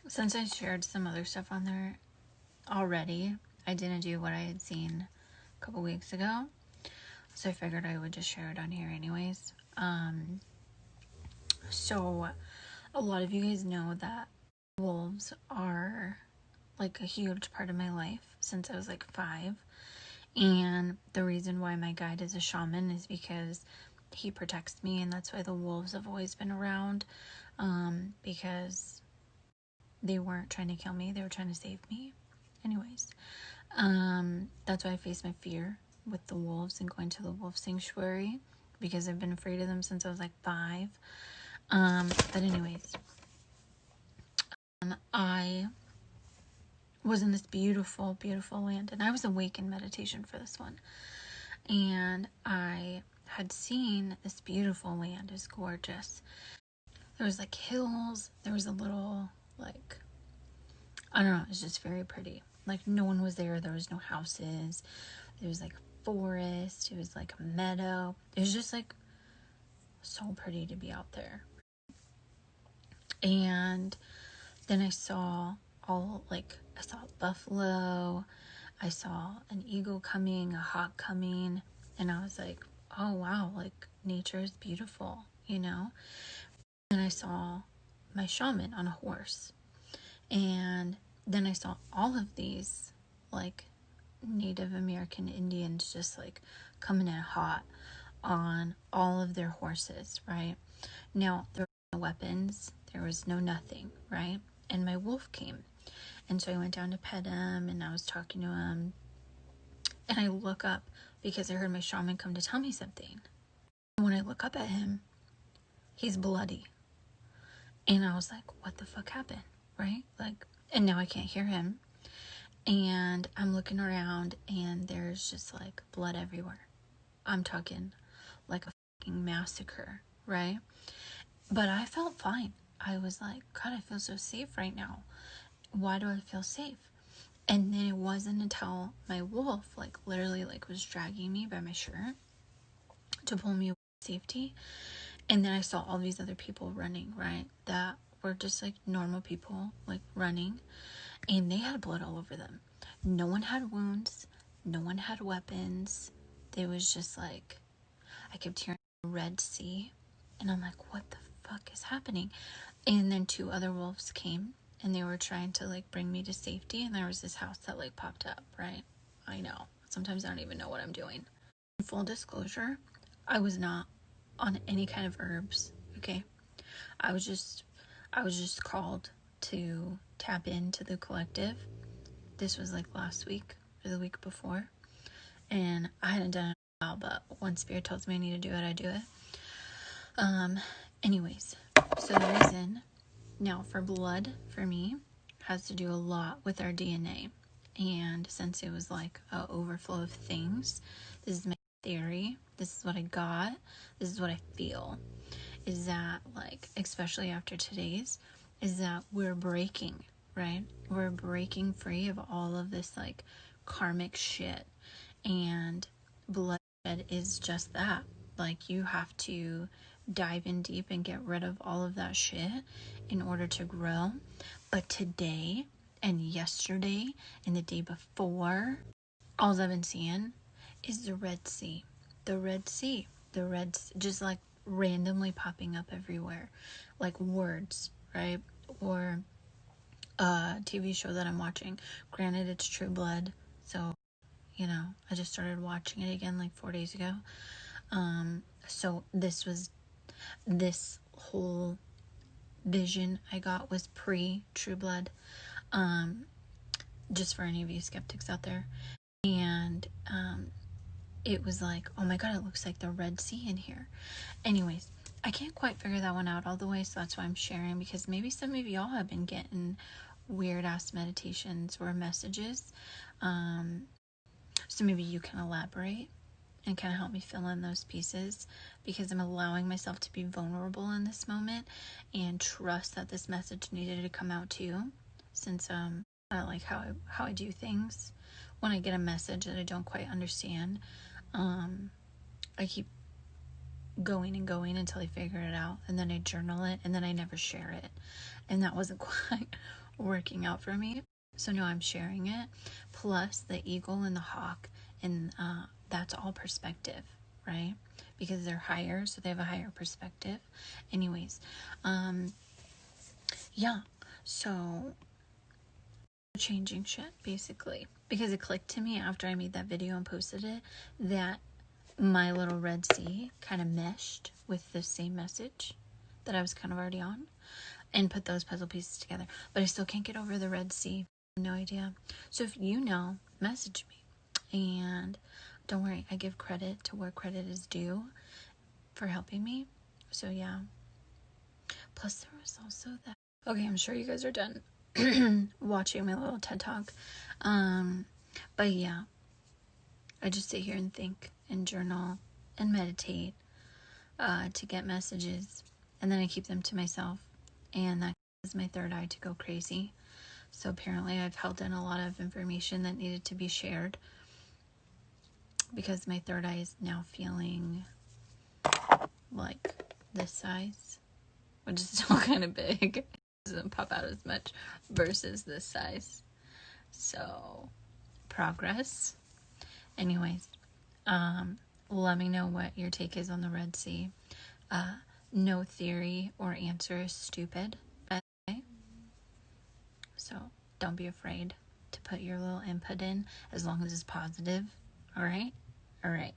Since I shared some other stuff on there already, I didn't do what I had seen a couple weeks ago, so I figured I would just share it on here anyways. So a lot of you guys know that wolves are like a huge part of my life since I was like 5. And the reason why my guide is a shaman is because he protects me, and that's why the wolves have always been around, because they weren't trying to kill me, they were trying to save me. Anyways, that's why I face my fear with the wolves and going to the wolf sanctuary, because I've been afraid of them since I was like 5. But anyways, I was in this beautiful, beautiful land, and I was awake in meditation for this one. And I had seen this beautiful land. It was gorgeous. There was like hills. There was a little like, I don't know, it was just very pretty. Like no one was there. There was no houses. There was like forest. It was like a meadow. It was just like so pretty to be out there. And then I saw I saw a buffalo. I saw an eagle coming, a hawk coming, and I was like, oh wow, like nature is beautiful, you know? And I saw my shaman on a horse. And then I saw all of these like Native American Indians just like coming in hot on all of their horses, right? Now, there were no weapons, there was no nothing, right? And my wolf came. And so I went down to pet him, and I was talking to him. And I look up because I heard my shaman come to tell me something. And when I look up at him, he's bloody. And I was like, what the fuck happened? Right? Like, and now I can't hear him. And I'm looking around, and there's just like blood everywhere. I'm talking like a fucking massacre, right? But I felt fine. I was like, God, I feel so safe right now. Why do I feel safe? And then it wasn't until my wolf like literally like was dragging me by my shirt to pull me away to safety. And then I saw all these other people running, right? That were just like normal people, like running. And they had blood all over them. No one had wounds. No one had weapons. It was just like, I kept hearing Red Sea. And I'm like, what the fuck is happening? And then 2 other wolves came, and they were trying to like bring me to safety. And there was this house that like popped up, right? I know. Sometimes I don't even know what I'm doing. In full disclosure, I was not on any kind of herbs, okay? I was just called to tap into the collective. This was like last week or the week before, and I hadn't done it in a while, but when spirit tells me I need to do it, I do it. Anyways, so the reason now for blood for me has to do a lot with our DNA. And since it was like an overflow of things, this is my theory. This is what I got. This is what I feel. Is that like, especially after today's, is that we're breaking, right? We're breaking free of all of this like karmic shit. And bloodshed is just that. Like you have to dive in deep and get rid of all of that shit in order to grow. But today and yesterday and the day before, all I've been seeing is the Red Sea. The Red Sea. The Red Sea, just like randomly popping up everywhere. Like words, right? Or a TV show that I'm watching. Granted, it's True Blood. So, you know, I just started watching it again like 4 days ago. So this whole vision I got was pre True Blood. Just for any of you skeptics out there. And it was like, oh my god, it looks like the Red Sea in here. Anyways, I can't quite figure that one out all the way, so that's why I'm sharing, because maybe some of y'all have been getting weird ass meditations or messages. So maybe you can elaborate and kind of help me fill in those pieces, because I'm allowing myself to be vulnerable in this moment and trust that this message needed to come out too, since I like how I do things. When I get a message that I don't quite understand, I keep going and going until I figure it out, and then I journal it, and then I never share it. And that wasn't quite working out for me. So no, I'm sharing it. Plus the eagle and the hawk, and that's all perspective, right? Because they're higher, so they have a higher perspective. Anyways, yeah. So changing shit basically, because it clicked to me after I made that video and posted it that my little Red Sea kind of meshed with the same message that I was kind of already on, and put those puzzle pieces together. But I still can't get over the Red Sea. No idea. So if you know, message me. And don't worry, I give credit to where credit is due for helping me. So yeah. Plus there was also that. Okay, I'm sure you guys are done watching my little TED Talk. But yeah, I just sit here and think and journal and meditate to get messages, and then I keep them to myself, and that causes my third eye to go crazy. So apparently I've held in a lot of information that needed to be shared, because my third eye is now feeling like this size, which is still kind of big. It doesn't pop out as much versus this size. So progress. Anyways, let me know what your take is on the Red Sea. No theory or answer is stupid. Okay? So don't be afraid to put your little input in, as long as it's positive. All right? All right.